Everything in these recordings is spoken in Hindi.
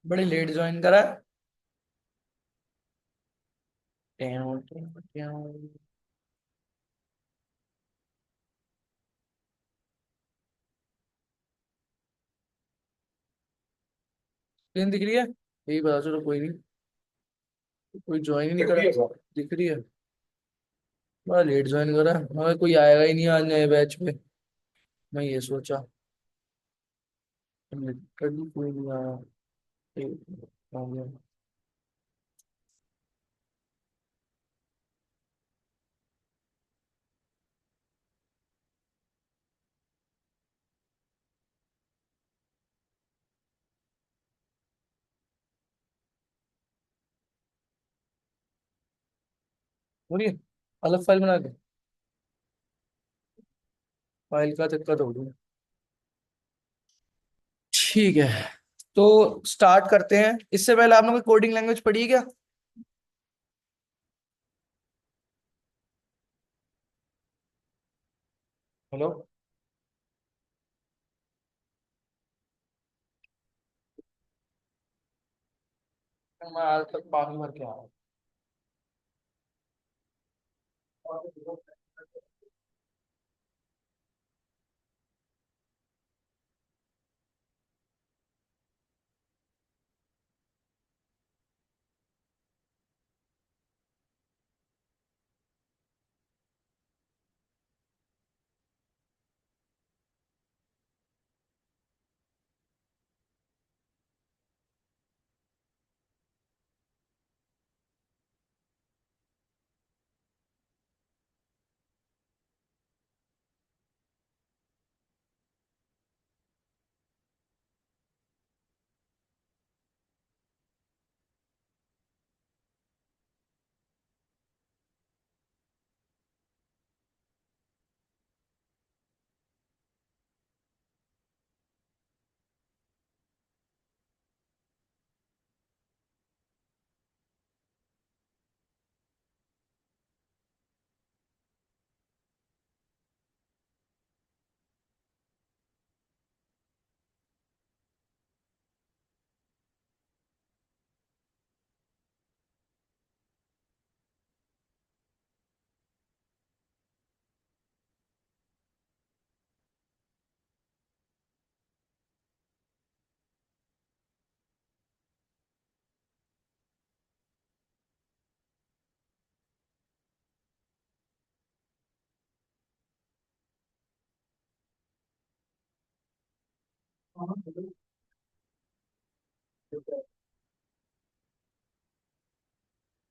बड़ी लेट ज्वाइन करा है। ट्याऊं, ट्याऊं, ट्याऊं। स्क्रीन दिख रही है, यही बता, चलो कोई नहीं। कोई ज्वाइन ही नहीं करा। दिख रही है। बड़ा लेट ज्वाइन करा है, हमें कोई आएगा ही नहीं आज नए बैच पे। मैं ये सोचा। कभी कोई नहीं आया। आ गया। हो रही है। अलग फाइल बना के। फाइल का दिक्कत होगी। ठीक है। तो स्टार्ट करते हैं। इससे पहले आपने कोई कोडिंग लैंग्वेज पढ़ी है क्या? हेलो। मैं आज तक पानी भर के आया हूँ।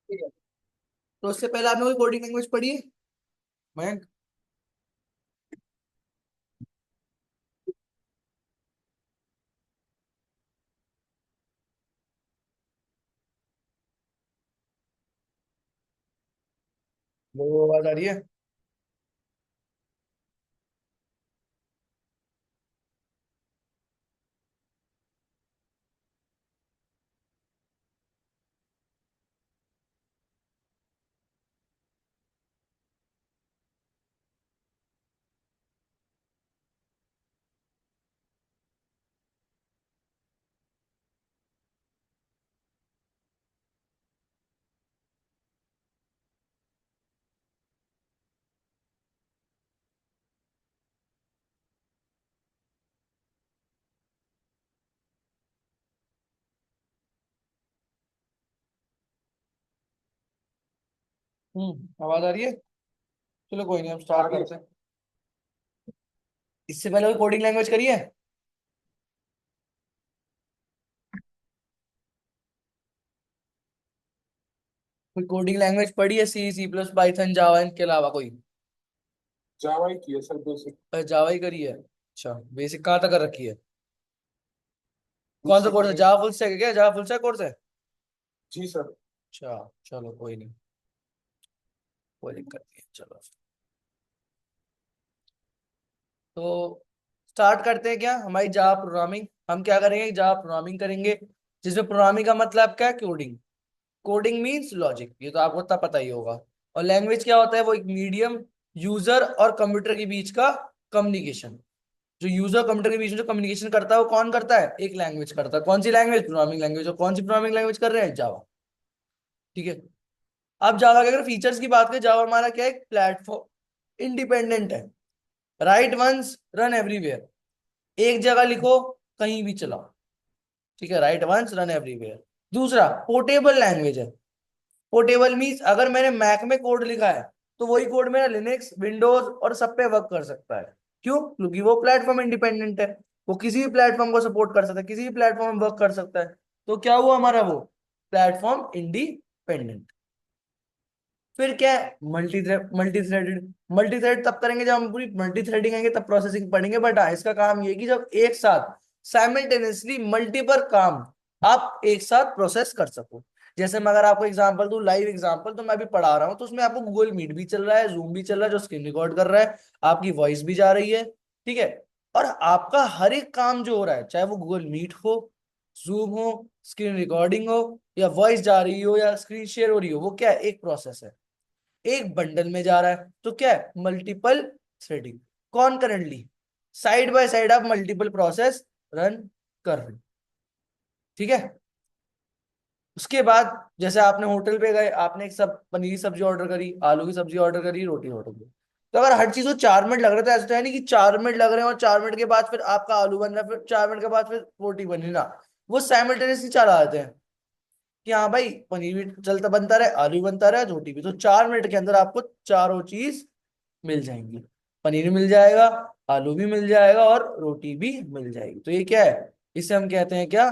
ठीक है। तो उससे पहले आपने कोई कोडिंग लैंग्वेज पढ़ी है? मैं वो आवाज आ रही है। आवाज आ रही है। चलो कोई नहीं, हम स्टार्ट करते हैं। इससे पहले कोई कोडिंग लैंग्वेज करी है? कोई कोडिंग लैंग्वेज पढ़ी है? सी, सी प्लस, पाइथन, जावा, इनके अलावा कोई? जावा ही की है सर, बेसिक। जावा ही करी है। अच्छा, बेसिक कहाँ तक कर रखी है? कौन सा बेसिक कोर्स है? में। जावा फुल स्टैक है क्या? जावा फुल स्टैक कोर्स है? जी सर। अच्छा, चलो कोई नहीं। कोई दिक्कत नहीं है, चलो। तो स्टार्ट करते हैं क्या हमारी जावा प्रोग्रामिंग। हम क्या करेंगे? जावा प्रोग्रामिंग करेंगे, जिसमें प्रोग्रामिंग का मतलब क्या है? कोडिंग। कोडिंग मीन्स लॉजिक, ये तो आपको इतना पता ही होगा। और लैंग्वेज क्या होता है? वो एक मीडियम, यूजर और कंप्यूटर के बीच का कम्युनिकेशन, जो यूजर कंप्यूटर के बीच में जो कम्युनिकेशन करता है वो कौन करता है, एक लैंग्वेज करता है। कौन सी लैंग्वेज, प्रोग्रामिंग लैंग्वेज। और कौन सी प्रोग्रामिंग लैंग्वेज कर रहे हैं, जावा। ठीक है। अब जावा के अगर फीचर्स की बात करें, जावा हमारा क्या है, एक प्लेटफॉर्म इंडिपेंडेंट है। राइट वंस रन एवरीवेयर, एक जगह लिखो कहीं भी चलाओ। ठीक है, राइट वंस रन एवरीवेयर। दूसरा, पोर्टेबल लैंग्वेज है। पोर्टेबल मीन्स अगर मैंने मैक में कोड लिखा है तो वही कोड मेरा लिनक्स, विंडोज और सब पे वर्क कर सकता है। क्यों? क्योंकि वो प्लेटफॉर्म इंडिपेंडेंट है। वो किसी भी प्लेटफॉर्म को सपोर्ट कर सकता है, किसी भी प्लेटफॉर्म में वर्क कर सकता है। तो क्या हुआ हमारा वो, प्लेटफॉर्म इंडिपेंडेंट। फिर क्या है, मल्टी थ्रेडेड। मल्टी थ्रेड तब करेंगे जब हम पूरी मल्टी थ्रेडिंग आएंगे, तब प्रोसेसिंग पढ़ेंगे। बट हाँ, इसका काम ये है कि जब एक साथ साइमल्टेनियसली मल्टीपल काम आप एक साथ प्रोसेस कर सको। जैसे मैं अगर आपको एग्जांपल दूं, लाइव एग्जांपल, तो मैं अभी पढ़ा रहा हूँ तो उसमें आपको गूगल मीट भी चल रहा है, जूम भी चल रहा है जो स्क्रीन रिकॉर्ड कर रहा है, आपकी वॉइस भी जा रही है। ठीक है। और आपका हर एक काम जो हो रहा है, चाहे वो गूगल मीट हो, जूम हो, स्क्रीन रिकॉर्डिंग हो, या वॉइस जा रही हो, या स्क्रीन शेयर हो रही हो, वो क्या है, एक प्रोसेस है, एक बंडल में जा रहा है। तो क्या है, multiple threading. Concurrently, side by side आप मल्टीपल प्रोसेस रन कर रहे हो। ठीक है। उसके बाद जैसे आपने होटल पे गए, आपने एक सब पनीर की सब्जी ऑर्डर करी, आलू की सब्जी ऑर्डर करी, रोटी ऑर्डर करी। तो अगर हर चीज को 4 मिनट लग रहे हैं, तो ऐसा तो है नहीं कि 4 मिनट लग रहे हैं और 4 मिनट के बाद फिर आपका आलू बन रहा है, फिर 4 मिनट के बाद फिर रोटी बन रही ना। वो साइमल्टेनियसली चला जाते हैं कि हाँ भाई, पनीर भी चलता बनता रहे, आलू भी बनता रहे, रोटी भी। तो 4 मिनट के अंदर आपको चारों चीज मिल जाएंगी। पनीर मिल जाएगा, आलू भी मिल जाएगा और रोटी भी मिल जाएगी। तो ये क्या है, इसे हम कहते हैं क्या,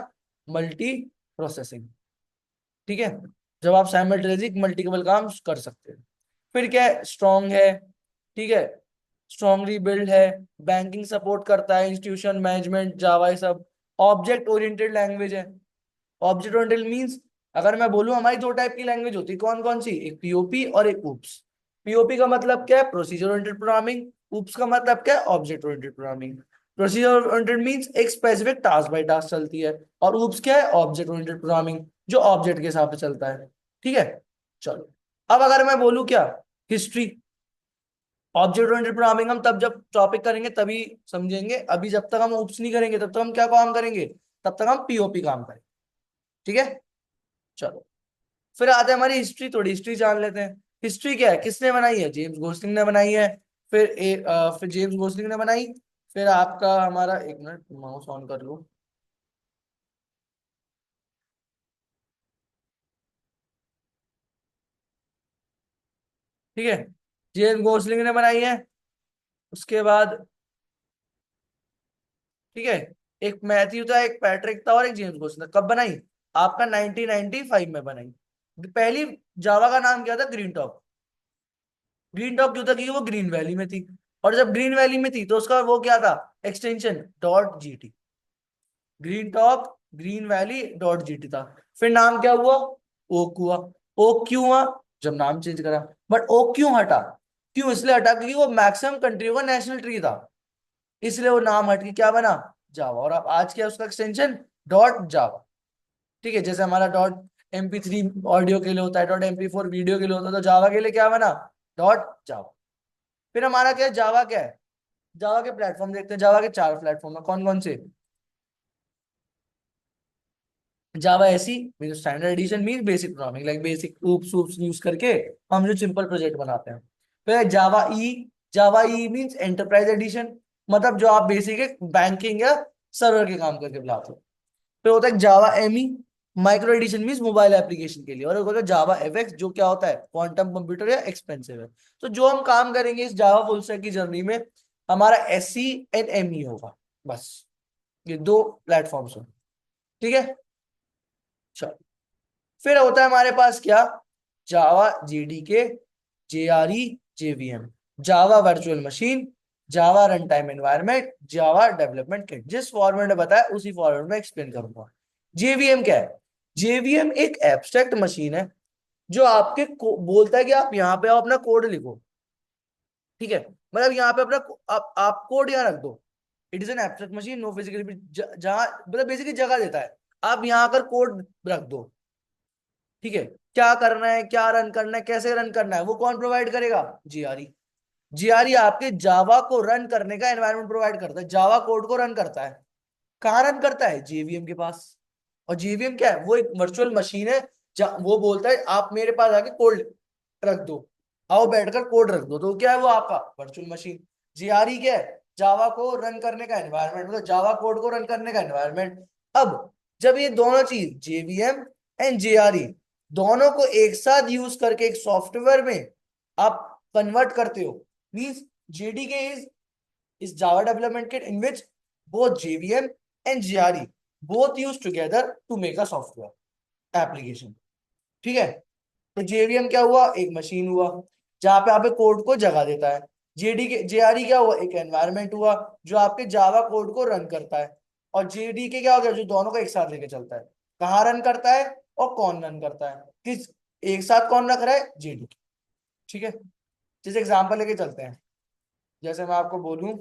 मल्टी प्रोसेसिंग। ठीक है। जब आप साइमल्टेनियसली मल्टीपल काम कर सकते हैं। फिर क्या है, स्ट्रॉन्ग है। ठीक है, स्ट्रॉन्गली बिल्ड है, बैंकिंग सपोर्ट करता है, इंस्टीट्यूशन मैनेजमेंट, जावा, ये सब। ऑब्जेक्ट ओरिएंटेड लैंग्वेज है। ऑब्जेक्ट ओरिएंटेड मींस, अगर मैं बोलूं हमारी दो टाइप की लैंग्वेज होती है, कौन कौन सी, एक पीओपी और एक ऊप्स। पीओपी का मतलब क्या है, प्रोसीजर ओरिएंटेड प्रोग्रामिंग। ऊप्स का मतलब क्या है, object oriented programming. Procedure oriented means एक स्पेसिफिक टास्क बाय टास्क चलती है, और ऊप्स क्या है, ऑब्जेक्ट ओरिएंटेड प्रोग्रामिंग, जो ऑब्जेक्ट के हिसाब से चलता है। ठीक है। चलो, अब अगर मैं बोलूं क्या, हिस्ट्री। ऑब्जेक्ट ओरिएंटेड प्रोग्रामिंग हम तब जब टॉपिक करेंगे तभी समझेंगे, अभी जब तक हम ऊप्स नहीं करेंगे तब तक हम क्या काम करेंगे, तब तक हम पीओपी काम करेंगे। ठीक है। चलो, फिर आते हैं हमारी हिस्ट्री, थोड़ी हिस्ट्री जान लेते हैं। हिस्ट्री क्या है, किसने बनाई है, जेम्स गोस्लिंग ने बनाई है। फिर जेम्स गोस्लिंग ने बनाई। फिर आपका हमारा, एक मिनट माउस ऑन कर लूं। ठीक है, जेम्स गोस्लिंग ने बनाई है। उसके बाद, ठीक है, एक मैथ्यू था, एक पैट्रिक था और एक जेम्स गोस्लिंग। कब बनाई, आपका 1995 में बनाई। पहली जावा का नाम क्या था, ग्रीन टॉप। ग्रीन टॉप क्यों था, क्योंकि वो ग्रीन वैली में थी। और जब ग्रीन वैली में थी तो उसका वो क्या था, extension .gt। Green top, green valley .gt था। फिर नाम क्या हुआ, ओक हुआ। ओक क्यों हुआ, जब नाम चेंज करा। बट ओक क्यों हटा, क्यों इसलिए हटा क्योंकि वो मैक्सिमम कंट्रियों का नेशनल ट्री था, इसलिए वो नाम हट के क्या बना, जावा। और अब आज क्या है उसका एक्सटेंशन, .जावा। ठीक है, जैसे हमारा .mp3 ऑडियो के लिए होता है, .mp4 वीडियो के लिए होता है, तो जावा के लिए क्या बना, .जावा। फिर हमारा क्या है, जावा क्या है, जावा के प्लेटफॉर्म देखते हैं। जावा के 4 प्लेटफॉर्म है, कौन कौन से। Java SE mean standard edition, mean basic programming, like basic OOPs OOPs use करके हम जो सिंपल प्रोजेक्ट बनाते हैं। फिर Java E means enterprise edition, मतलब जो आप बेसिक बैंकिंग या सर्वर के काम करके बुलाते हो। फिर होता है Java ME, micro edition means mobile application के लिए। और एक होता है जावा एफएक्स, जो क्या होता है, क्वांटम कंप्यूटर या एक्सपेंसिव है। तो जो हम काम करेंगे इस जावा फुल स्टैक की जर्नी में, हमारा एससी एंड एमई होगा, बस। ये दो प्लेटफॉर्म्स हैं। ठीक है। चलो, फिर होता है हमारे पास क्या, Java JDK, JRE, JVM, Java virtual machine, Java run time environment, Java development kit. जिस फॉर्मेट में बताया उसी फॉर्मेट में एक्सप्लेन करूंगा। जेवीएम क्या है, जेवीएम एक एब्स्ट्रैक्ट मशीन है जो आपके बोलता है कि आप यहाँ पे आओ, अपना कोड लिखो। ठीक है, मतलब यहाँ पे अपना आप कोड यहाँ रख दो। It is an abstract machine, no physical, जहाँ मतलब बेसिकली जगह देता है, आप यहाँ आकर कोड रख दो। ठीक है, क्या करना है, क्या रन करना है, कैसे रन करना है, वो कौन प्रोवाइड करेगा, जीआरई। जीआरई आपके जावा को रन करने का एनवायरनमेंट प्रोवाइड करता है, जावा कोड को रन करता है। कहाँ रन करता है? जेवीएम के पास। और जेवीएम क्या है? वो एक वर्चुअल मशीन है। वो बोलता है आप मेरे पास आके कोड रख दो, आओ बैठकर कोड रख दो। तो क्या है वो? आपका वर्चुअल मशीन। जीआरई क्या है? जावा को रन करने का एनवायरनमेंट, मतलब जावा कोड को रन करने का एनवायरनमेंट। अब जब ये दोनों चीज जेवीएम एंड जेआरई दोनों को एक साथ यूज करके एक सॉफ्टवेयर में आप कन्वर्ट करते हो, means JDK is Java development kit in which both JVM and GRE both use together to make a software application। ठीक है? तो JVM क्या हुआ? एक मशीन हुआ जहां पे आप कोड को जगह देता है। जेडी के जेआरई क्या हुआ? एक एनवायरनमेंट हुआ जो आपके जावा कोड को रन करता है। और जेडी के क्या हो गया? जो दोनों को एक साथ लेके चलता है। कहाँ रन करता है और कौन रन करता है? किस एक साथ कौन रख रहा है? जेडी। ठीक है, जैसे एग्जांपल लेके चलते हैं। जैसे मैं आपको बोलूं,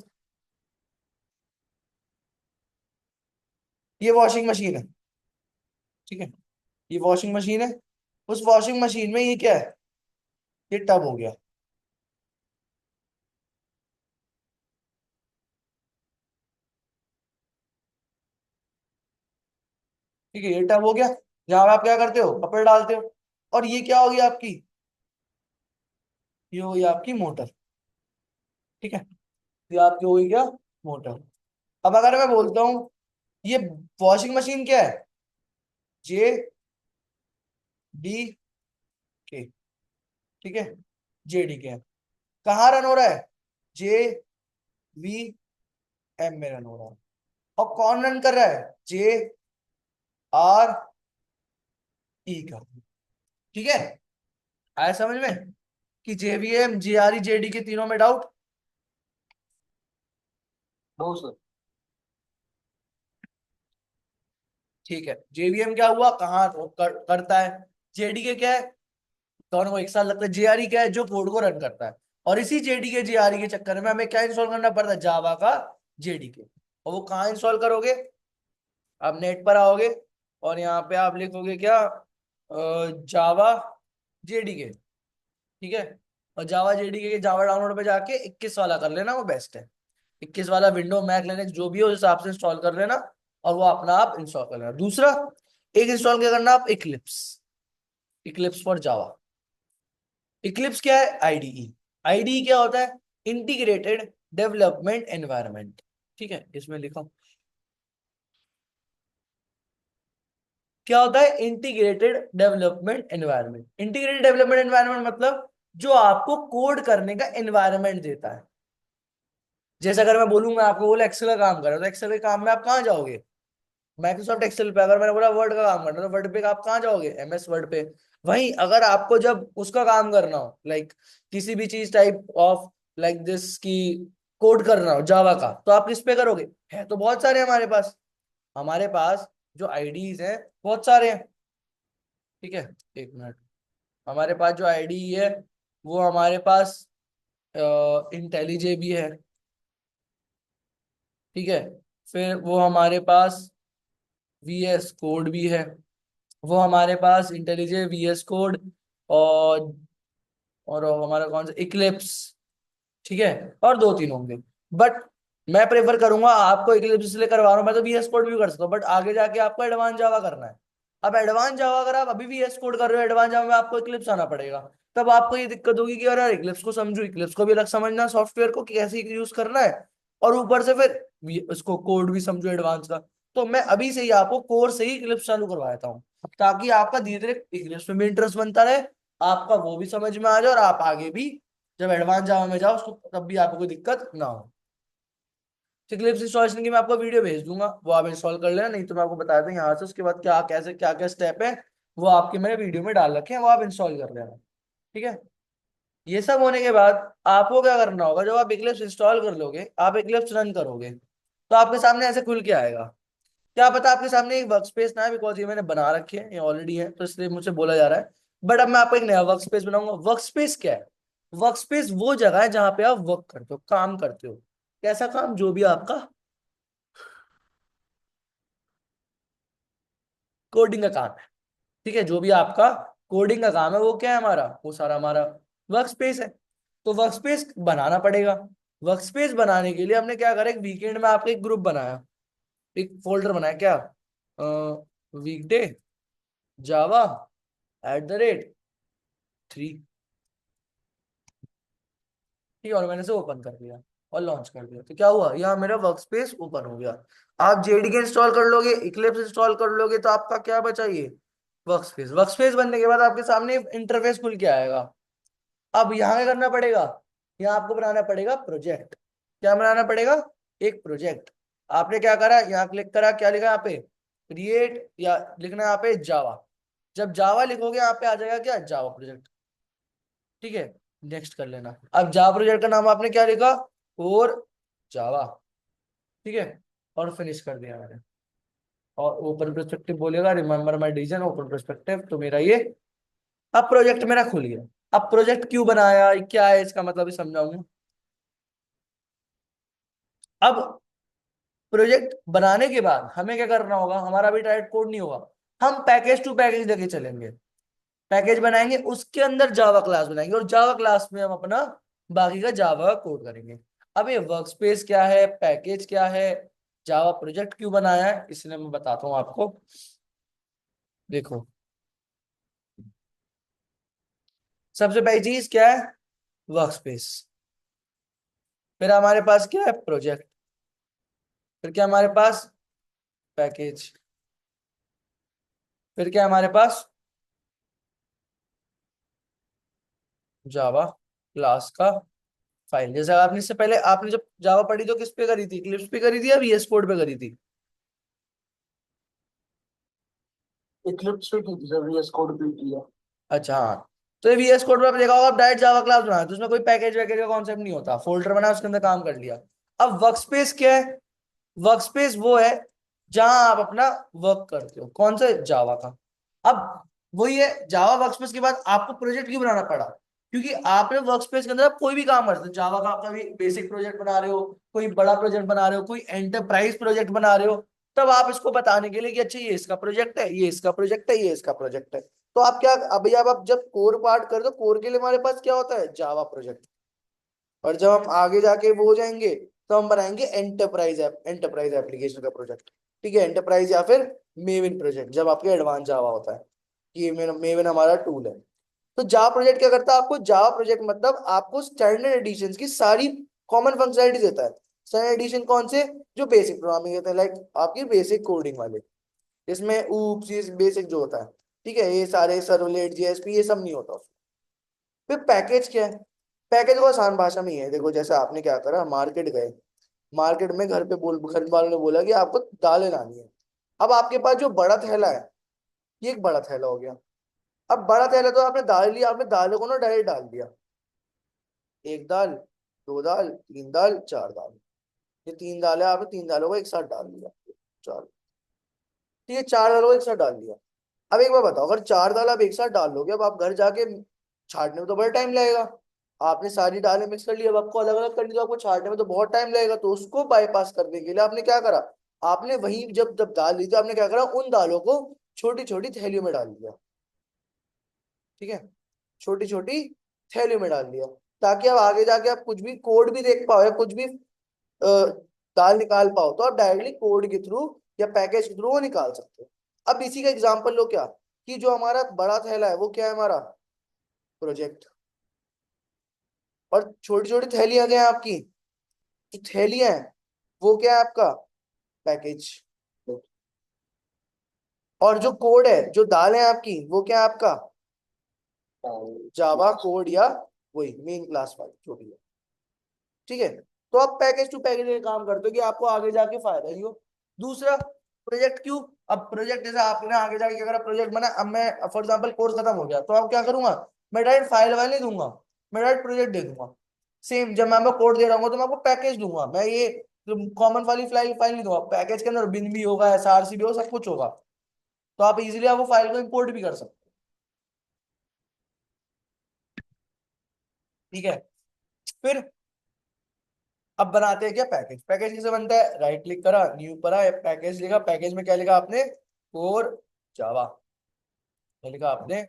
ये वॉशिंग मशीन है। ठीक है, ये वॉशिंग मशीन है। उस वॉशिंग मशीन में ये क्या है? ये टब हो गया। ठीक है, ये टब हो गया जहां आप क्या करते हो? कपड़े डालते हो। और ये क्या होगी आपकी? ये होगी आपकी मोटर। ठीक है, ये आपकी होगी क्या? मोटर। अब अगर मैं बोलता हूँ ये वॉशिंग मशीन क्या है? जे डी के। ठीक है, जे डी के। कहाँ रन हो रहा है? जे वी एम में रन हो रहा है। और कौन रन कर रहा है? जे आर ई का। ठीक है, आया समझ में कि जेवीएम जेआरई जेडी के तीनों में डाउट? No sir. ठीक है, जेवीएम क्या हुआ? कहाँ करता है? जेडीके क्या है? दोनों को एक साथ लगता है। जेआरई क्या है? जो कोड को रन करता है। और इसी जेडीके जेआरई के चक्कर में हमें क्या इंस्टॉल करना पड़ता है? जावा का जेडीके। और वो कहाँ इंस्टॉल करोगे? आप नेट पर आओगे और यहाँ पे आप लिखोगे क्या? Java JDK. ठीक है, और जावा जेडीके के जावा डाउनलोड पे जाके 21 वाला कर लेना, वो बेस्ट है। 21 वाला विंडो मैक लिनक्स जो भी हो उस हिसाब से इंस्टॉल कर लेना। और वो अपना आप इंस्टॉल कर लेना। दूसरा, एक इंस्टॉल क्या करना? आप Eclipse, Eclipse for Java. Eclipse क्या है? आईडीई। आईडीई क्या होता है? Integrated development environment. ठीक है, इसमें लिखा क्या होता है? Integrated development environment. Integrated development environment मतलब जो आपको कोड करने का एनवायरनमेंट देता है। जैसे अगर मैं बोलूँ, मैं आपको बोला एक्सेल का काम कर रहा हूँ, तो एक्सेल के काम में आप कहाँ जाओगे? माइक्रोसॉफ्ट एक्सेल पे। अगर मैंने बोला वर्ड का काम करना, तो वर्ड पे आप कहाँ जाओगे? एमएस वर्ड पे। वहीं अगर आपको जब उसका काम करना हो, लाइक किसी भी चीज टाइप ऑफ लाइक दिस की कोड करना हो जावा का, तो आप किस पे करोगे? है तो बहुत सारे हमारे पास जो आईडीज हैं बहुत सारे हैं। ठीक है, एक मिनट। हमारे पास जो आईडी है वो हमारे पास इंटेलिजे भी है। ठीक है, फिर वो हमारे पास वीएस कोड भी है। वो हमारे पास इंटेलिजे वीएस कोड और हमारा कौन सा इक्लिप्स। ठीक है, और दो तीन होंगे। बट मैं प्रेफर करूंगा, आपको इक्लिप्स इसलिए करवा रहा हूं, मैं तो वीएस कोड भी कर सकता हूँ, बट आगे जाके आपको एडवांस जावा करना है। अब एडवांस जावा अगर आप अभी वीएस कोड कर रहे हो, एडवांस जावा में आपको इक्लिप्स आना पड़ेगा। तब आपको ये दिक्कत होगी कि अरे यार इक्लिप्स को समझू, इक्लिप्स को भी अलग समझना सॉफ्टवेयर को कि कैसे यूज करना है, और ऊपर से फिर इसको कोड भी समझो एडवांस का। तो मैं अभी से ही आपको कोर से ही इक्लिप्स चालू करवा देता हूँ, ताकि आपका धीरे धीरे इक्लिप्स में भी इंटरेस्ट बनता रहे, आपका वो भी समझ में आ जाए, और आप आगे भी जब एडवांस जावा में जाओ उसको तब भी आपको कोई दिक्कत ना हो। इक्लिप्स इंस्टॉलेशन की मैं आपको वीडियो भेज दूंगा, वो आप इंस्टॉल कर लेना, नहीं तो मैं आपको बता दूं यहाँ से उसके बाद क्या कैसे क्या क्या स्टेप है, वो आपके मैंने वीडियो में डाल रखे हैं, वो आप इंस्टॉल कर लेना। ठीक है, ये सब होने के बाद आपको क्या करना होगा? जब आप इक्लिप्स इंस्टॉल कर लोगे, आप इक्लिप्स रन करोगे, तो आपके सामने ऐसे खुल के आएगा। क्या पता आपके सामने एक वर्क स्पेस ना है, बिकॉज ये मैंने बना रखे हैं, ये ऑलरेडी है, तो इसलिए मुझसे बोला जा रहा है। बट अब मैं आपको एक नया वर्क स्पेस बनाऊंगा। वर्क स्पेस क्या है? वर्क स्पेस वो जगह है जहां पे आप वर्क करते हो, काम करते हो। कैसा काम? जो भी आपका कोडिंग का काम है। ठीक है, जो भी आपका कोडिंग का काम है वो क्या है? हमारा वो सारा हमारा वर्क स्पेस है। तो वर्कस्पेस बनाना पड़ेगा। वर्कस्पेस बनाने के लिए हमने क्या करा, एक वीकेंड में आपका एक ग्रुप बनाया, एक फोल्डर बनाया क्या, वीकडे जावा @3, ठीक है, और मैंने से ओपन कर दिया और लॉन्च कर दिया। तो क्या हुआ, यहाँ मेरा वर्कस्पेस ओपन हो गया। आप जेडीके इंस्टॉल कर लोगे, इक्लिप्स इंस्टॉल कर लोगे, तो आपका क्या बचा ये वर्कस्पेस। वर्कस्पेस बनने के बाद आपके सामने इंटरफेस खुल के आएगा। अब यहाँ क्या करना पड़ेगा, यहाँ आपको बनाना पड़ेगा प्रोजेक्ट। क्या बनाना पड़ेगा, एक प्रोजेक्ट। आपने क्या करा, यहाँ क्लिक करा, क्या लिखा यहाँ पे क्रिएट, या लिखना है यहाँ पे जावा। जब जावा लिखोगे यहाँ पे आ जाएगा क्या, जावा प्रोजेक्ट, ठीक है। नेक्स्ट कर लेना। अब जावा प्रोजेक्ट का नाम आपने क्या लिखा, और जावा, ठीक है, और फिनिश कर दिया मैंने। और ओपन परस्पेक्टिव बोलेगा, remember my decision open perspective, तो मेरा ये अब प्रोजेक्ट मेरा खुल गया। अब प्रोजेक्ट क्यों बनाया, क्या है इसका मतलब, भी समझाऊंगा। अब प्रोजेक्ट बनाने के बाद हमें क्या करना होगा, हमारा अभी डायरेक्ट कोड नहीं होगा, हम पैकेज टू पैकेज लेके चलेंगे। पैकेज बनाएंगे, उसके अंदर जावा क्लास बनाएंगे, और जावा क्लास में हम अपना बाकी का जावा कोड करेंगे। अब ये वर्कस्पेस क्या है, पैकेज क्या है, जावा प्रोजेक्ट क्यों बनाया है, इसलिए मैं बताता हूँ आपको। देखो, सबसे पहली चीज क्या है, वर्कस्पेस। फिर हमारे पास क्या है, प्रोजेक्ट। फिर क्या हमारे पास, पैकेज। फिर क्या हमारे पास, जावा क्लास का फाइल। जैसे आपने इससे पहले आपने जब जावा पढ़ी तो किस पे करी थी, क्लिप्स पे करी थी या वीएस कोड पे करी थी। इक्लिप्स पे की थी सर, VS कोड पे किया। अच्छा हाँ, तो ये वीएस कोड में आपने देखा होगा, आप डायरेक्ट जावा क्लास बनाया तो उसमें कोई पैकेज वैकेज का कॉन्सेप्ट नहीं होता, फोल्डर बनाया उसके अंदर काम कर लिया। अब वर्कस्पेस क्या है, वर्कस्पेस वो है जहां आप अपना वर्क करते हो, कौन सा, जावा का। अब वही है, जावा वर्कस्पेस के बाद आपको प्रोजेक्ट क्यों बनाना पड़ा, क्योंकि आपने वर्कस्पेस के अंदर आप कोई भी काम कर सकते हो। जावा का आप कभी बेसिक प्रोजेक्ट बना रहे हो, कोई बड़ा प्रोजेक्ट बना रहे हो, कोई एंटरप्राइज प्रोजेक्ट बना रहे हो, तब आप इसको बताने के लिए कि अच्छा ये इसका प्रोजेक्ट है, ये इसका प्रोजेक्ट है, ये इसका प्रोजेक्ट है। तो आप क्या, अभी आप जब कोर पार्ट कर दो, कोर के लिए हमारे पास क्या होता है, जावा प्रोजेक्ट। और जब हम आगे जाके वो हो जाएंगे, तो हम बनाएंगे एंटरप्राइज ऐप, एंटरप्राइज एप्लीकेशन का प्रोजेक्ट, ठीक है, एंटरप्राइज या फिर मेविन प्रोजेक्ट, जब आपके एडवांस जावा होता है कि ये मेविन हमारा टूल है। तो जावा प्रोजेक्ट क्या करता है, आपको जावा प्रोजेक्ट मतलब आपको स्टैंडर्ड एडिशन की सारी कॉमन फंक्शनलिटी देता है। स्टैंडर्ड एडिशन कौन से, जो बेसिक प्रोग्रामिंग होते हैं, लाइक आपकी बेसिक कोडिंग वाले, इसमें ऊप्स, ये बेसिक जो होता है, ठीक है, ये सारे सर्वलेट जेएसपी ये सब नहीं होता उसमें। फिर पैकेज क्या है, पैकेज को आसान भाषा में ही है, देखो जैसे आपने क्या करा, मार्केट गए, मार्केट में घर वालों ने बोला कि आपको दालें लानी है। अब आपके पास जो बड़ा थैला है, ये एक बड़ा थैला हो गया। अब बड़ा थैला तो आपने दाल लिया, आपने दालों को ना डायरेक्ट डाल दिया, एक दाल, दो दाल, तीन दाल, चार दाल। ये तीन दाल है, आपने तीन दालों को एक साथ डाल दिया, चार, ठीक है, चार दालों को एक साथ डाल दिया। अब एक बार बताओ, अगर चार दाल आप एक साथ डाल लोगे, अब आप घर जाके छांटने में तो बड़ा टाइम लगेगा। आपने सारी दालें मिक्स कर ली, अब आपको अलग अलग करनी, तो आपको छांटने में तो बहुत टाइम लगेगा। तो उसको बाईपास करने के लिए आपने क्या करा, आपने वही जब जब दाल ली थी, आपने क्या करा, उन दालों को छोटी छोटी थैलियों में डाल दिया, ठीक है, छोटी छोटी थैलियों में डाल दिया, ताकि अब आगे जाके आप कुछ भी कोड भी देख पाओ या कुछ भी दाल निकाल पाओ, तो आप डायरेक्टली कोड के थ्रू या पैकेज के थ्रू वो निकाल सकते हो। अब इसी का एग्जांपल लो, क्या कि जो हमारा बड़ा थैला है वो क्या है, हमारा प्रोजेक्ट, और छोटी छोटी थैलियां क्या है आपकी, जो थैलियां हैं वो क्या है आपका पैकेज, और जो कोड है, जो दाल है आपकी, वो क्या है आपका जावा कोड, या वही मेन क्लास फाइल जो भी है, ठीक है। तो आप पैकेज टू पैकेज में काम करते हो कि आपको आगे जाके फायदा ही हो। दूसरा, प्रोजेक्ट क्यों, अब प्रोजेक्ट जैसे आपने आगे जाके अगर प्रोजेक्ट बना, अब मैं फॉर एग्जांपल कोर्स खत्म हो गया, तो अब क्या करूंगा, मैं डायरेक्ट फाइल वाइल नहीं दूंगा, मैं डायरेक्ट प्रोजेक्ट दे दूंगा। सेम जब मैं आपको कोड दे रहा हूँ तो मैं आपको पैकेज दूंगा, मैं ये कॉमन वाली फाइल फाइल नहीं दूंगा। पैकेज के अंदर बिन भी होगा, एसआरसी भी होगा, सब कुछ होगा, तो आप इजीली आप वो फाइल को इंपोर्ट भी कर सकते हो, ठीक है। फिर अब बनाते हैं क्या, पैकेज। पैकेज कैसे बनता है, राइट क्लिक करा, न्यू पर आए, पैकेज लिखा, पैकेज में क्या लिखा आपने, कोर जावा, क्या लिखा आपने,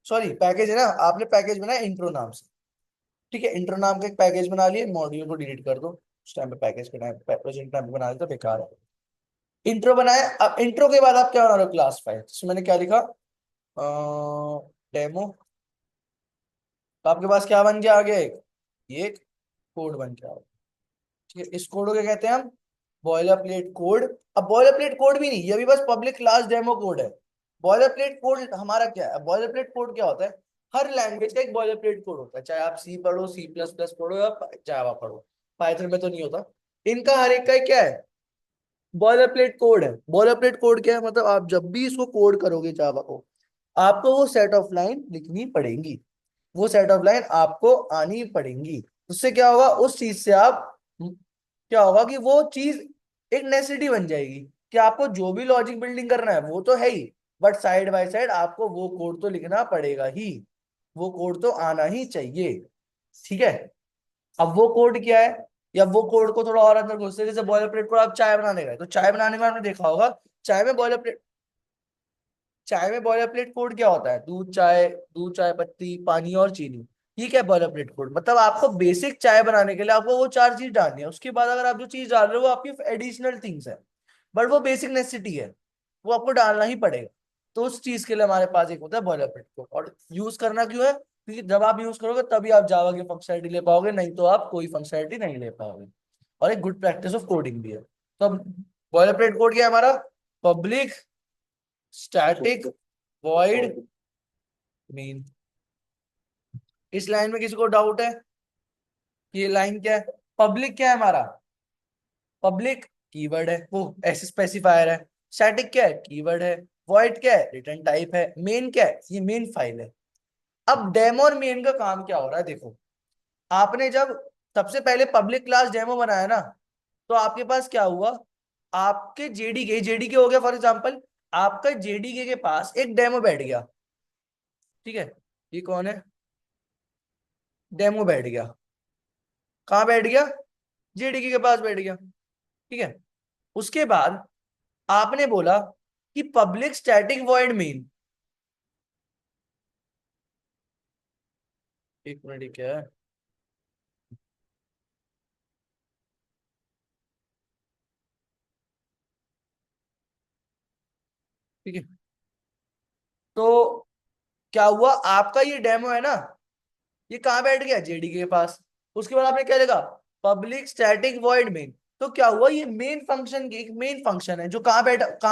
सॉरी पैकेज है ना, आपने पैकेज बनाया इंट्रो नाम से, ठीक है, इंट्रो नाम का एक पैकेज बना लिए, मॉड्यूल को डिलीट कर दो, उस टाइम पे पैकेज के टाइम प्रेजेंट टाइम पे बना दिया तो बेकार है। इंट्रो बनाया, अब इंट्रो के बाद आप क्या बना रहे हो, क्लास फाइल, तो मैंने क्या लिखा, डेमो, तो आपके पास क्या बन गया आगे, ये एक कोड बन गया। ठीक है, इस कोड को क्या कहते हैं हम, बॉयलर प्लेट कोड। अब बॉयलर प्लेट कोड भी नहीं, ये भी बस पब्लिक क्लास डेमो कोड है। बॉयलर प्लेट कोड हमारा क्या है, बॉयलर प्लेट कोड क्या होता है, हर लैंग्वेज का एक बॉयलर प्लेट कोड होता है, चाहे आप सी पढ़ो, सी प्लस प्लस पढ़ो या जावा पढ़ो, पाइथन में तो नहीं होता। इनका हर एक का क्या है, बॉयलर प्लेट कोड है। बॉयलर प्लेट कोड क्या है, मतलब आप जब भी इसको कोड करोगे जावा को, आपको वो सेट ऑफ लाइन लिखनी पड़ेंगी, वो सेट ऑफ लाइन आपको आनी पड़ेंगी। उससे क्या होगा, उस चीज से आप, क्या होगा कि वो चीज एक नेसेसिटी बन जाएगी, कि आपको जो भी लॉजिक बिल्डिंग करना है वो तो है ही, बट साइड बाय साइड आपको वो कोड तो लिखना पड़ेगा ही, वो कोड तो आना ही चाहिए। ठीक है, अब वो कोड क्या है, या वो कोड को थोड़ा और अंदर घुसते, जैसे बॉयलर प्लेट को आप चाय बनाने गए, तो चाय बनाने में आपने देखा होगा, चाय में बॉयलर प्लेट, चाय में बॉयलर प्लेट कोड क्या होता है, दूध चाय पत्ती पानी और चीनी। ये क्या है बॉयलर प्लेट कोड, मतलब आपको बेसिक चाय बनाने के लिए आपको वो चार चीज डालनी है, उसके बाद अगर आप जो चीज डाल रहे हो वो आपकी एडिशनल थिंग्स है, बट वो बेसिक नेसेसिटी है, वो आपको डालना ही पड़ेगा। तो उस चीज के लिए हमारे पास एक होता है बॉयलर प्लेट कोड, और यूज करना क्यों है, क्योंकि जब आप यूज करोगे तभी आप जावा की फंक्शनलिटी ले पाओगे, नहीं तो आप कोई फंक्शनलिटी नहीं ले पाओगे। और एक गुड प्रैक्टिस ऑफ कोडिंग भी है। तो बॉयलर प्लेट कोड क्या है हमारा, पब्लिक स्टैटिक वॉइड मेन। इस लाइन में किसी को डाउट है, कि ये लाइन क्या है, पब्लिक क्या है हमारा, पब्लिक कीवर्ड है, वो ऐसे स्पेसिफायर है। स्टैटिक क्या है, कीवर्ड है। वॉइड क्या है, रिटर्न टाइप है। मेन क्या है, ये मेन फाइल है। अब डेमो और मेन का काम क्या हो रहा है, देखो, आपने जब सबसे पहले पब्लिक क्लास डेमो बनाया ना, तो आपके पास क्या हुआ, आपके जेडीके हो गया फॉर एग्जांपल, आपका जेडीके के पास एक डेमो बैठ गया। ठीक है, ये कौन है, डेमो बैठ गया, कहाँ बैठ गया, जेडीके के पास बैठ गया। ठीक है, उसके बाद आपने बोला कि पब्लिक स्टैटिक वॉइड मेन, एक मिनट ये क्या है, ठीक है, तो क्या हुआ, आपका ये डेमो है ना, ये कहाँ बैठ गया, जेडीके के पास। उसके बाद आपने क्या लिखा, पब्लिक स्टैटिक वॉइड मेन। तो क्या हुआ, ये मेन फंक्शन की एक मेन फंक्शन है जो कहाँ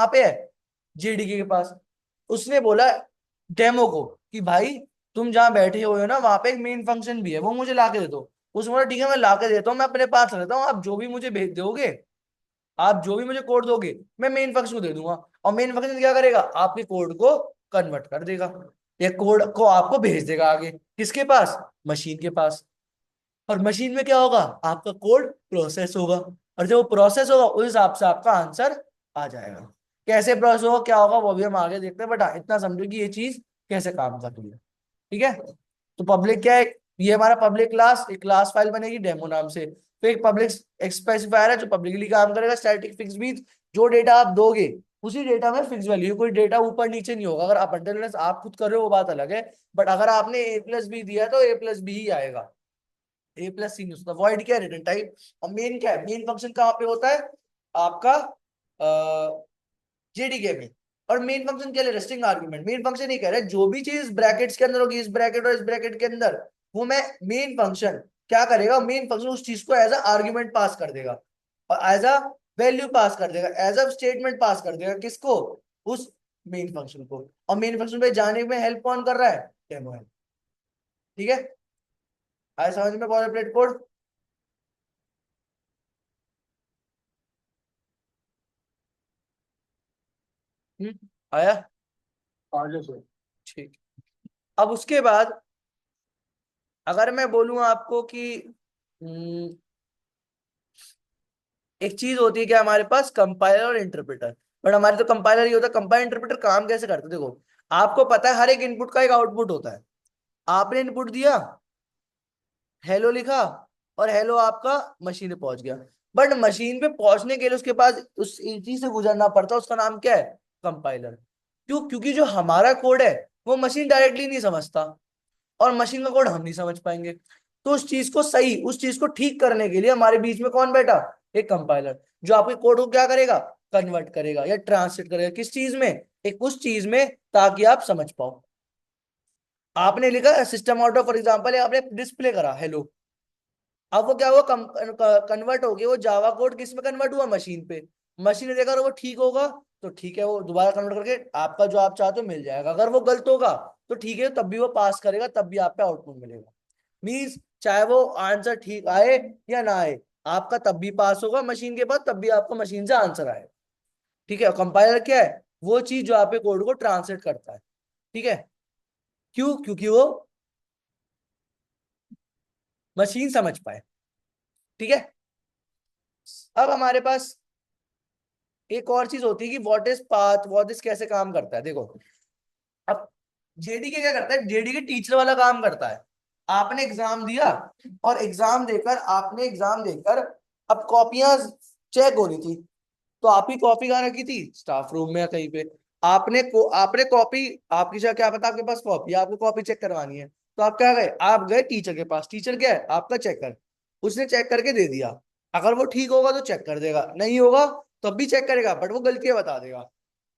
पे है, जेडीके के पास। उसने बोला डेमो को कि भाई तुम जहां बैठे हुए हो ना, वहां पे एक मेन फंक्शन भी है, वो मुझे ला के दे दो। उसने बोला ठीक है, मैं ला के देता हूँ, मैं अपने पास रहता हूँ, आप जो भी मुझे भेज दोगे, आप जो भी मुझे कोड दोगे, मैं मेन फंक्शन को दे दूंगा। और मेन फंक्शन क्या करेगा, आपके कोड को कन्वर्ट कर देगा, ये कोड को आपको भेज देगा आगे, किसके पास, मशीन के पास। और मशीन में क्या होगा, आपका कोड प्रोसेस होगा, और जब वो प्रोसेस होगा उस हिसाब से आपका आंसर आ जाएगा। कैसे प्रोसेस होगा, क्या होगा, वो भी हम आगे देखते हैं, बट हाँ, इतना समझो कि ये चीज कैसे काम कर रही है। ठीक है, तो पब्लिक क्या है, ये हमारा पब्लिक क्लास, एक क्लास फाइल बनेगी डेमो नाम से। फिर एक पब्लिक स्पेसिफायर है जो पब्लिकली काम करेगा, स्टैटिक फिक्स भी, जो डेटा आप दोगे उसी डेटा में फिक्स वैल्यू, कोई डेटा ऊपर नीचे नहीं होगा। अगर आप अटेंडेंस आप खुद कर रहे हो वो बात अलग है, बट अगर आपने ए प्लस बी दिया है तो ए प्लस बी ही आएगा, ए प्लस सी नहीं होता। वॉइड क्या है, रिटर्न टाइप। और मेन क्या है, मेन फंक्शन कहाँ पे होता है आपका, जेडीके में। और मेन फंक्शन क्या है, रेस्टिंग आर्गुमेंट। मेन फंक्शन ये कह रहा है जो भी चीज ब्रैकेट्स के अंदर होगी, इस ब्रैकेट और इस ब्रैकेट के अंदर, वो मैं मेन फंक्शन क्या करेगा, मेन फंक्शन उस चीज को एज अ आर्ग्यूमेंट पास कर देगा, और एज अ वैल्यू पास कर देगा, एज अ स्टेटमेंट पास कर देगा, किसको, उस मेन फंक्शन को। और मेन फंक्शन पे जाने में हेल्प कौन कर रहा है, डेमो है। ठीक है, आया समझ में बॉयलर प्लेट कोड। आया, आगे से। ठीक। अब उसके बाद अगर मैं बोलूं आपको कि हम्म, एक चीज होती है क्या हमारे पास, कंपाइलर और इंटरप्रेटर। बट हमारे तो कंपाइलर ही होता है। कंपाइलर इंटरप्रेटर काम कैसे करते हैं, देखो, आपको पता है हर एक इनपुट का एक आउटपुट होता है। आपने इनपुट दिया, हेलो लिखा, और हेलो आपका मशीन पे पहुंच गया, बट मशीन पे पहुंचने के लिए उसके पास उस एक चीज से गुजरना पड़ता है, उसका नाम क्या है, कंपाइलर। क्यों, क्योंकि जो हमारा कोड है वो मशीन डायरेक्टली नहीं समझता, और मशीन का कोड हम नहीं समझ पाएंगे। तो उस चीज को सही, उस चीज को ठीक करने के लिए हमारे बीच में कौन बैठा? एक कंपाइलर, जो आपके कोड को क्या करेगा? कन्वर्ट करेगा या ट्रांसलेट करेगा, किस चीज में? एक उस चीज में, ताकि आप समझ पाओ। आपने लिखा system out of, for example, आपने डिस्प्ले करा हेलो, अब वो क्या हुआ? कन्वर्ट हो गया वो जावा कोड, किस में कन्वर्ट हुआ? मशीन पे। मशीन ने देखा अगर वो ठीक होगा तो ठीक है, वो दोबारा कन्वर्ट करके आपका जो आप चाहते हो मिल जाएगा। अगर वो गलत होगा तो ठीक है, तब भी वो पास करेगा, तब भी आप पे आउटपुट मिलेगा। मीन्स चाहे वो आंसर ठीक आए या ना आए, आपका तब भी पास होगा मशीन के पास, तब भी आपको मशीन से आंसर आएगा। ठीक है, कंपाइलर क्या है? वो चीज जो आपके कोड को ट्रांसलेट करता है। ठीक है, क्यों? क्योंकि वो मशीन समझ पाए। ठीक है, अब हमारे पास एक और चीज होती है कि what is path, what is कैसे काम करता है। देखो, अब जेडीके क्या करता है? जेडीके टीचर वाला काम करता है। आपने एग्जाम दिया, और एग्जाम देकर अब कॉपियां चेक होनी थी, तो आपकी कॉपी कहाँ रखी थी? स्टाफ रूम में या कहीं पे। आपने कॉपी, आपकी जगह क्या पता आपके पास कॉपी है, आपको कॉपी चेक करवानी है, तो आप क्या गए? आप गए टीचर के पास। टीचर क्या है? आपका चेकर। उसने चेक करके दे दिया। अगर वो ठीक होगा तो चेक कर देगा, नहीं होगा तब भी चेक करेगा, बट वो गलतियां बता देगा।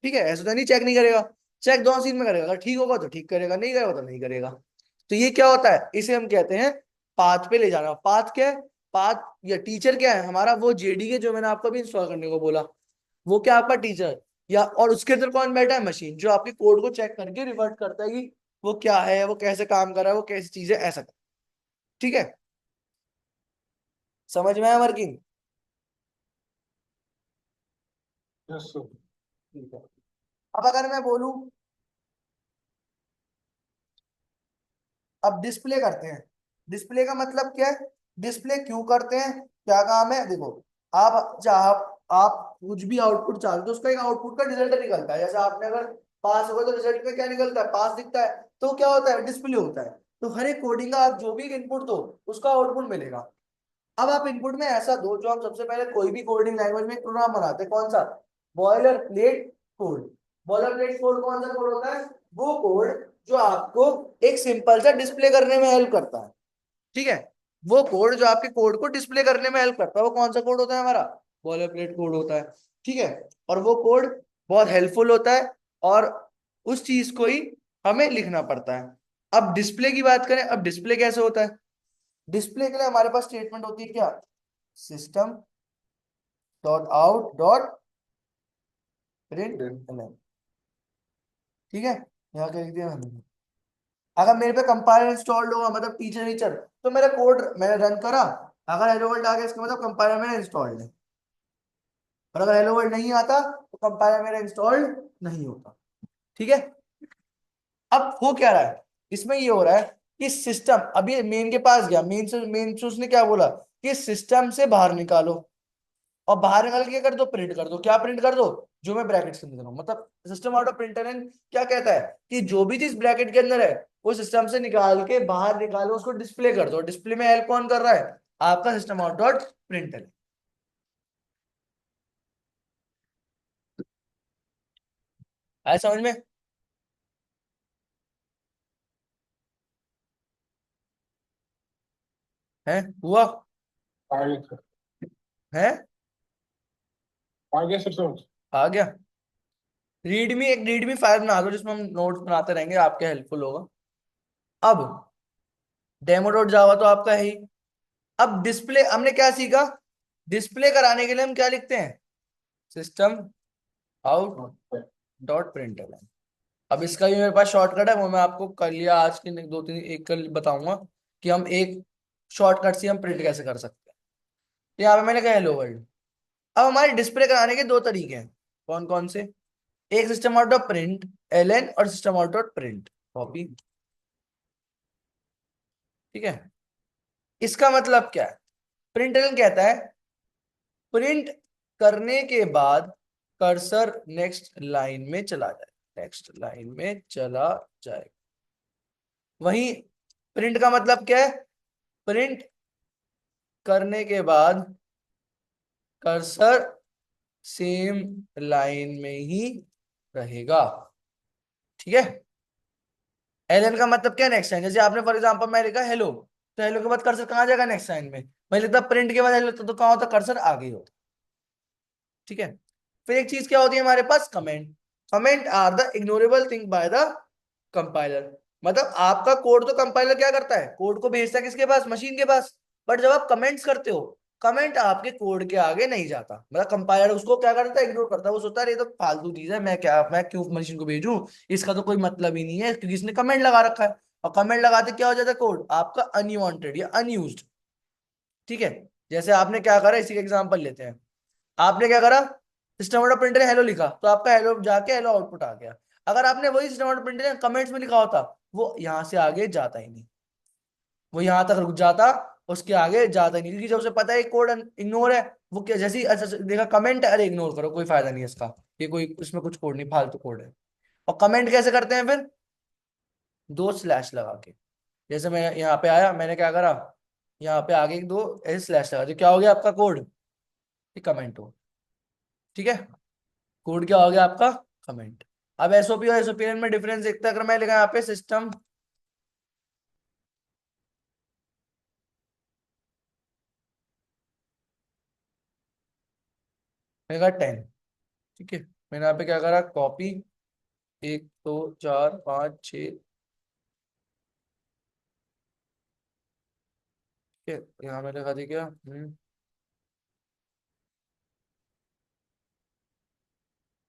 ठीक है, ऐसा तो नहीं चेक नहीं करेगा। चेक दोनों सीन में करेगा, अगर ठीक होगा तो ठीक करेगा, नहीं करेगा तो नहीं करेगा। तो ये क्या होता है? इसे हम कहते हैं पाथ पे ले जाना। पाथ क्या है? पाथ या टीचर क्या है हमारा? वो जेडीके जो मैंने आपको भी इंस्टॉल करने को बोला, वो क्या आपका टीचर। या और उसके अंदर कौन बैठा है? मशीन, जो आपके कोड को चेक करके रिवर्ट करता है कि वो क्या है, वो कैसे काम कर रहा है, वो कैसी चीज है, ऐसा। ठीक है, समझ में आया वर्किंग? Yes, sir. ठीक है, अब अगर मैं बोलूं, अब डिस्प्ले करते हैं। डिस्प्ले का मतलब क्या है? डिस्प्ले क्यों करते हैं, क्या काम है? देखो, आप चाह आप कुछ भी आउटपुट चाहते हो तो उसका एक आउटपुट का रिजल्ट निकलता है। जैसे आपने अगर पास हो गए तो रिजल्ट में क्या निकलता है? पास दिखता है। तो क्या होता है? डिस्प्ले होता है। तो हर एक कोडिंग का आप जो भी इनपुट दो, उसका आउटपुट मिलेगा। अब आप इनपुट में ऐसा दो, जो हम सबसे पहले कोई भी कोडिंग लैंग्वेज में एक प्रोग्राम बनाते हैं, कौन सा? Boiler plate code. Boiler plate code कौन सा कोड होता है? वो कोड जो आपको एक सिंपल सा डिस्प्ले करने में हेल्प करता है। ठीक है, वो कोड जो आपके कोड को डिस्प्ले करने में हेल्प करता है, वो कौन सा कोड होता है? हमारा बॉयलर प्लेट कोड होता है। ठीक है, और वो कोड बहुत हेल्पफुल होता है, और उस चीज को ही हमें लिखना पड़ता है। अब डिस्प्ले की बात करें, अब डिस्प्ले कैसे होता है? डिस्प्ले के लिए हमारे पास स्टेटमेंट होती है क्या? System dot out dot print. ठीक है, यहाँ क्या लिख दिया मैंने? अगर मेरे पे कंपाइलर इंस्टॉल्ड होगा, मतलब टीचर टीचर, तो मेरा कोड मैंने रन करा, अगर हेलो वर्ल्ड आ गया इसका मतलब कंपाइलर मेरा इंस्टॉल्ड है। और अगर हेलो वर्ल्ड नहीं आता तो कंपाइलर मेरा इंस्टॉल्ड नहीं होता। ठीक है, अब हो क्या रहा है? इसमें ये हो रहा है कि सिस्टम, अभी मेन के पास गया, मेन से उसने क्या बोला कि सिस्टम से बाहर निकालो, और बाहर निकाल के क्या कर दो? प्रिंट कर दो। क्या प्रिंट कर दो? जो मैं ब्रैकेट्स के अंदर हूं, मतलब सिस्टम आउट ऑफ प्रिंटलन क्या कहता है कि जो भी चीज ब्रैकेट के अंदर है वो सिस्टम से निकाल के बाहर निकालो, उसको डिस्प्ले कर दो। डिस्प्ले में हेल्प कौन कर रहा है? आपका सिस्टम आउट डॉट प्रिंटलन। आया समझ में? है हुआ? आगे सर। है आगे सर समझ। आ गया? रीडमी, एक रीडमी फाइल बना दो जिसमें हम नोट्स बनाते रहेंगे, आपके हेल्पफुल होगा। अब डेमो डॉट जावा तो आपका है ही। अब डिस्प्ले हमने क्या सीखा? डिस्प्ले कराने के लिए हम क्या लिखते हैं? System out dot println. अब इसका भी मेरे पास शॉर्टकट है, वो मैं आपको कल या आज के दो तीन एक कल बताऊंगा कि हम एक शॉर्टकट से हम प्रिंट कैसे कर सकते हैं। तो यहाँ पे मैंने कहा हेलो वर्ल्ड। अब हमारे डिस्प्ले कराने के दो तरीके हैं, कौन कौन से? एक system out dot println और system out dot print copy. ठीक है, इसका मतलब क्या है? प्रिंट एल कहता है प्रिंट करने के बाद कर्सर नेक्स्ट लाइन में चला जाए, नेक्स्ट लाइन में चला जाए। वहीं प्रिंट का मतलब क्या है? प्रिंट करने के बाद कर्सर सेम लाइन में ही रहेगा। ठीक है, एलएन का मतलब क्या? Next line. जैसे आपने फॉर एग्जांपल मैं लिखा हेलो, तो हेलो के बाद कर्सर कहाँ जाएगा, नेक्स्ट लाइन में। मैं लिखता प्रिंट के बाद हेलो तो कहाँ होता, कर्सर आगे ही होता। ठीक है। फिर एक चीज क्या होती है हमारे पास, comment. Comment are the ignorable thing by the compiler. मतलब आपका कोड तो कंपाइलर क्या करता है, कोड को भेजता है किसके पास, मशीन के पास। बट जब आप कमेंट्स करते हो, कमेंट आपके कोड के आगे नहीं जाता, मतलब कंपाइलर उसको क्या करता है, इग्नोर करता है। वो सोचता है ये तो फालतू चीज है, मैं क्यों मशीन को भेजूं, इसका तो कोई मतलब ही नहीं है, क्योंकि इसने कमेंट लगा रखा है। और कमेंट लगाते क्या हो जाता है, कोड आपका अनवांटेड या अनयूज्ड। ठीक है। जैसे आपने क्या करा, इसी का एग्जांपल लेते हैं। आपने क्या करा, सिस्टम डॉट प्रिंटर ने हेलो लिखा, तो आपका हेलो जाके हेलो आउटपुट आ गया। अगर आपने वही सिस्टम डॉट प्रिंटर ने कमेंट्स में लिखा होता, वो यहां से आगे जाता ही नहीं, वो यहां तक रुक जाता, उसके आगे जाता ही नहीं, क्योंकि जब उसे पता है कोड इग्नोर है, वो क्या जैसे ही अच्छा देखा कमेंट है, अरे इग्नोर करो, कोई फायदा नहीं है इसका, ये कोई इसमें कुछ कोड नहीं, फालतू कोड है। और कमेंट कैसे करते हैं फिर, दो स्लैश लगा के। जैसे मैं यहाँ पे आया, मैंने क्या करा, यहाँ पे आगे दो ऐसे स्लैश लगा, तो क्या हो गया आपका कोड, ये कमेंट हो। ठीक है। कोड क्या हो गया आपका, कमेंट। अब एसओपी और एसओपीएन में डिफरेंस देखते हैं, अगर मैं लिखा यहाँ पे सिस्टम, मैंने कहा 10। ठीक है। मैंने यहाँ पे क्या करा, कॉपी, 1 2 4 5 6। ठीक है, यहाँ मैंने लिखा दी क्या,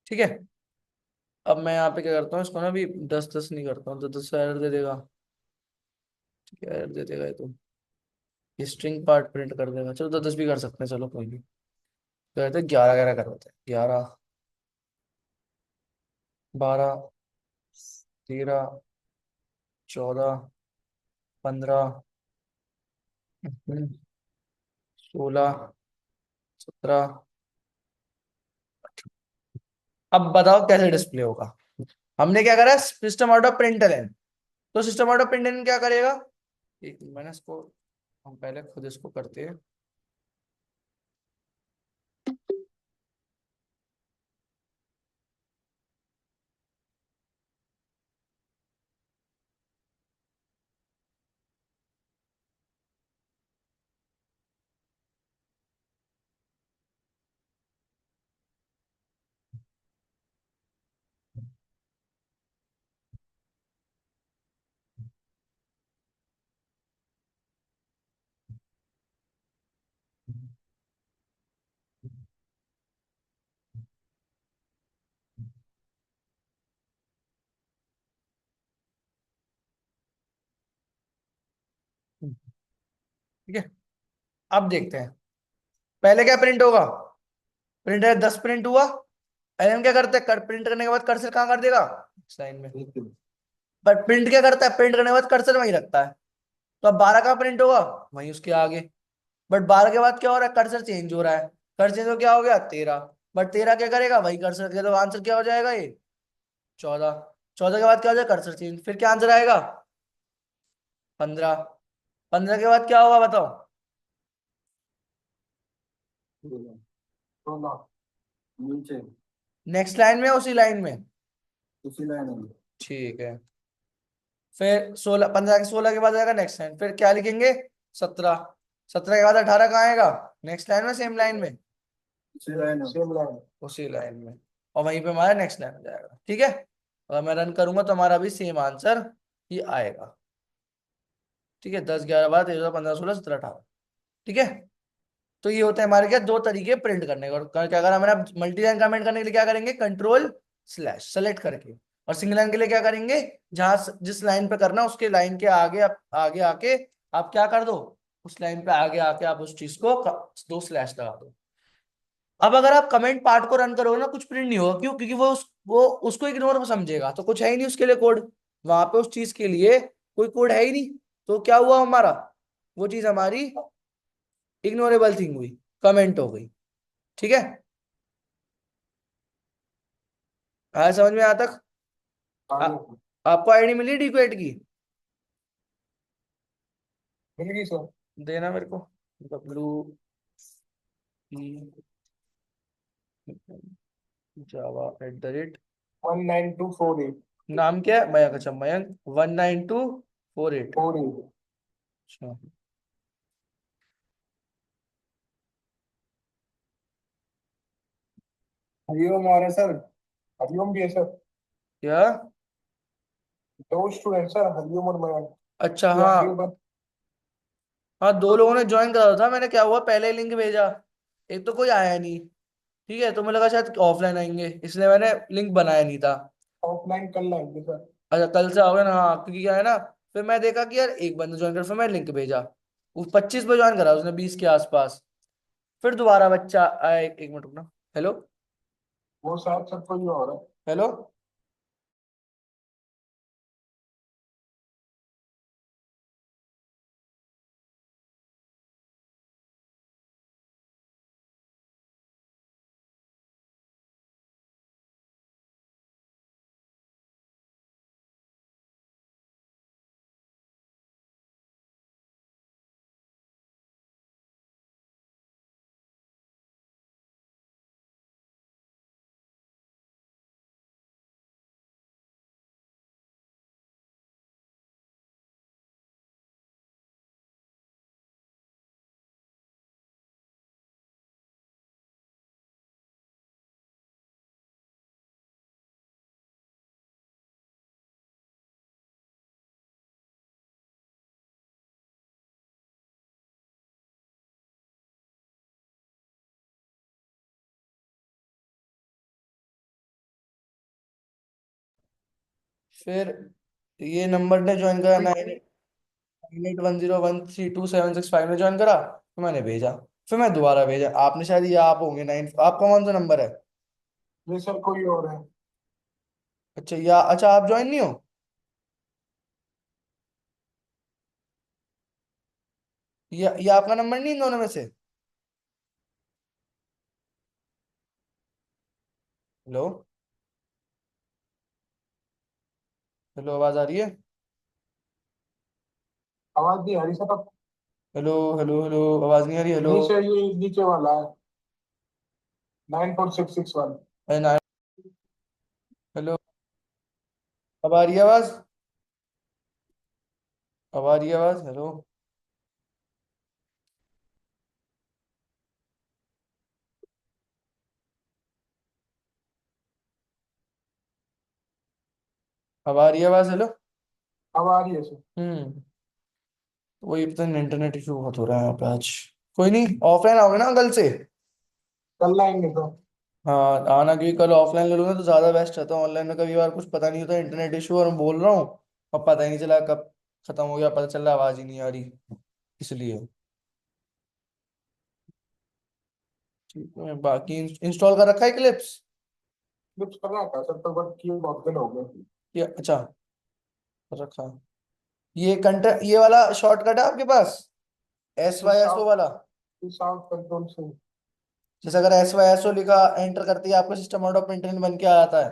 ठीक है। अब मैं यहाँ पे क्या करता हूँ, इसको ना भी 10 10 नहीं करता हूँ, तो 10 एरर दे देगा। ठीक है, एरर दे देगा ये तो, ये स्ट्रिंग पार्ट प्रिंट कर देगा। चलो तो 10 भी कर सकते हैं, चलो कोई नहीं। कहते हैं 11 11 कर देते हैं, 11 12 13 14 15 16 17। अब बताओ कैसे डिस्प्ले होगा। हमने क्या करा, सिस्टम आउट ऑफ प्रिंटलन। तो सिस्टम आउट ऑफ प्रिंटलन क्या करेगा, एक मैंने इसको, हम पहले खुद इसको करते हैं। ठीक है। अब देखते हैं, पहले क्या प्रिंट होगा, प्रिंट है 10 प्रिंट हुआ। एलएम क्या करता है, कर प्रिंट करने के बाद कर्सर कहाँ कर देगा, इस लाइन में। पर प्रिंट क्या करता है, प्रिंट करने के बाद कर्सर वहीं रखता है। तो अब 12 का प्रिंट होगा, वहीं उसके आगे। बट 12 के बाद क्या हो रहा है, कर्सर चेंज हो रहा है। कर्सर चेंज हो क्या हो गया, 13। बट 13 क्या करेगा, वही कर्सर के, तो आंसर क्या हो जाएगा ये, 14। 14 के बाद क्या हो जाएगा, कर्सर चेंज, फिर क्या आंसर आएगा, 15। 15 के बाद क्या होगा बताओ, 16 नीचे नेक्स्ट लाइन में, उसी लाइन में। उसी लाइन में। ठीक है। फिर 16, 15 के 16 के बाद आएगा नेक्स्ट लाइन, फिर क्या लिखेंगे, 17। 17 के बाद 18 कहाँ आएगा, नेक्स्ट लाइन में, सेम लाइन में, उसी लाइन में सेम लाइन। उसी लाइन में। और वहीं पे हमारा नेक्स्ट लाइन हो जाएगा। ठीक है। अगर मैं रन करूंगा तो हमारा भी सेम आंसर ही आएगा। ठीक है, 10 11 12 13 15 16 17 18। ठीक है। तो ये होते हैं हमारे क्या, दो तरीके प्रिंट करने का। और क्या करा मैंने, अब मल्टी लाइन कमेंट करने के लिए क्या करेंगे, कंट्रोल स्लैश सेलेक्ट करके। और सिंगल लाइन के लिए क्या करेंगे, जहां जिस लाइन पे करना उसके लाइन के आगे, आप आगे आके आप क्या कर दो, उस लाइन पे आगे आके आप उस चीज को दो स्लैश लगा दो। अब अगर आप कमेंट पार्ट को रन करोगे ना, कुछ प्रिंट नहीं होगा, क्यों, क्योंकि वो उसको इग्नोर समझेगा, तो कुछ है ही नहीं उसके लिए कोड, वहां पे उस चीज के लिए कोई कोड है ही नहीं। तो क्या हुआ हमारा, वो चीज हमारी इग्नोरेबल थिंग हुई, कमेंट हो गई। ठीक है। आया समझ में यहाँ तक। आ, आगे आपको आईडी मिली डीक्वेट की, मिल गई सर। देना मेरे को, डब्लू ई जावा @ 19248 नाम क्या है, मयंक। अच्छा मयंक 19248। 48। अच्छा। हरिओम आ रहा है सर। हरिओम भी है सर। क्या? दो स्टूडेंट सर, हरिओम और मयंक। अच्छा ये हाँ। आगे बात। हाँ, दो लोगों ने ज्वाइन करा था, मैंने क्या हुआ पहले लिंक भेजा, एक तो कोई आया नहीं। ठीक है, तो मुझे लगा शायद ऑफलाइन आएंगे, इसलिए मैंने लिंक बनाया नहीं था। ऑफलाइन कल लाएंगे सर। अच्छा, कल से आओगे ना? हाँ, क्योंकि क्या है ना, फिर मैं देखा कि यार एक बंदा ज्वाइन कर, फिर मैं लिंक भेजा। वो 25 पे ज्वाइन करा उसने, 20 के आसपास। फिर दोबारा बच्चा आया, एक मिनट रुकना। हेलो। वो शायद सर कोई और है। हेलो। फिर ये नंबर ने ज्वाइन करा, कोई 9810132765 ने ज्वाइन करा, तो मैंने भेजा। फिर मैं दोबारा भेजा, आपने शायद, ये आप होंगे 9, आपका कौन सा नंबर है? ये सर कोई और है। अच्छा, या अच्छा आप ज्वाइन नहीं हो? ये आपका नंबर नहीं इन दोनों में से? हेलो। हेलो, आवाज आ रही है? आवाज नहीं आ रही सर अब। हेलो हेलो हेलो, आवाज नहीं आ रही? हेलो। नहीं सर, ये नीचे वाला है, 9466 वाला। अरे ना। हेलो, अब आ रही है आवाज? अब आ रही है आवाज? हेलो। अब आ रही है आवाज? हेलो। अब आ रही है सर। हम्म। वही पता नहीं, इंटरनेट इशू बहुत हो रहा है यहाँ पे आज। कोई नहीं, ऑफलाइन आओगे ना कल से? कल लाएंगे सर। हाँ आना, क्योंकि कल ऑफलाइन ले लूंगा तो ज्यादा बेस्ट रहता है। ऑनलाइन में कभी बार कुछ पता नहीं होता, इंटरनेट इशू, और मैं बोल रहा हूँ और पता ही नहीं चला कब खत्म हो गया, पता चल रहा आवाज ही नहीं आ रही, इसलिए। ठीक है, बाकी इंस्टॉल कर रखा है क्लिप्स? क्लिप्स कर रहा था सर, तो बट किए बहुत दिन हो गए। या अच्छा, कर रखा है। ये कंटेंट, ये वाला शॉर्टकट है आपके पास, एस इस वाई एस ओ साउथ वाला? इस साउथ कंट्रोल से। जैसे अगर एस वाई एस ओ लिखा एंटर करती है, आपका सिस्टम आउट ऑफ प्रिंटर बन के आ जाता है।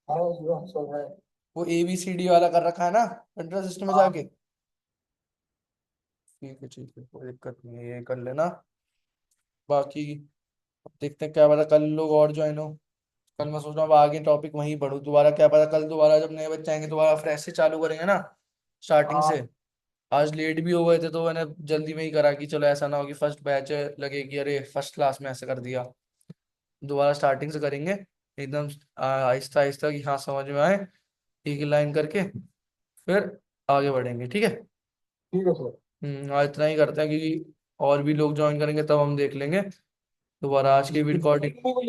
है ये सर है। वो ए बी सी डी वाला कर रखा है ना कंट्रोल सिस्टम में हाँ। जाके? ठीक है ठीक है, कोई दिक्कत नहीं है, ये कर लेना। बाकी अब देखते हैं, क्या पता कल लोग और ज्वाइन हो। कल मैं सोच रहा हूँ अब आगे टॉपिक वहीं पढ़ूँ दोबारा, क्या पता कल दोबारा जब नए बच्चे आएंगे दोबारा फ्रेश से चालू करेंगे ना, स्टार्टिंग से। हाँ। आज लेट भी हो गए थे, तो मैंने जल्दी में ही करा कि चलो ऐसा ना हो कि फर्स्ट बैच लगे कि अरे फर्स्ट क्लास में ऐसे कर दिया। दोबारा स्टार्टिंग से करेंगे एकदम आहिस्ता आहिस्ता, कि हाँ समझ में आए, एक ही लाइन करके फिर आगे बढ़ेंगे, ठीक है। ठीक है सर। आज इतना ही करते हैं, क्योंकि और भी लोग ज्वाइन करेंगे तब हम देख लेंगे। दोबारा आज की कितने रिकॉर्डिंग। को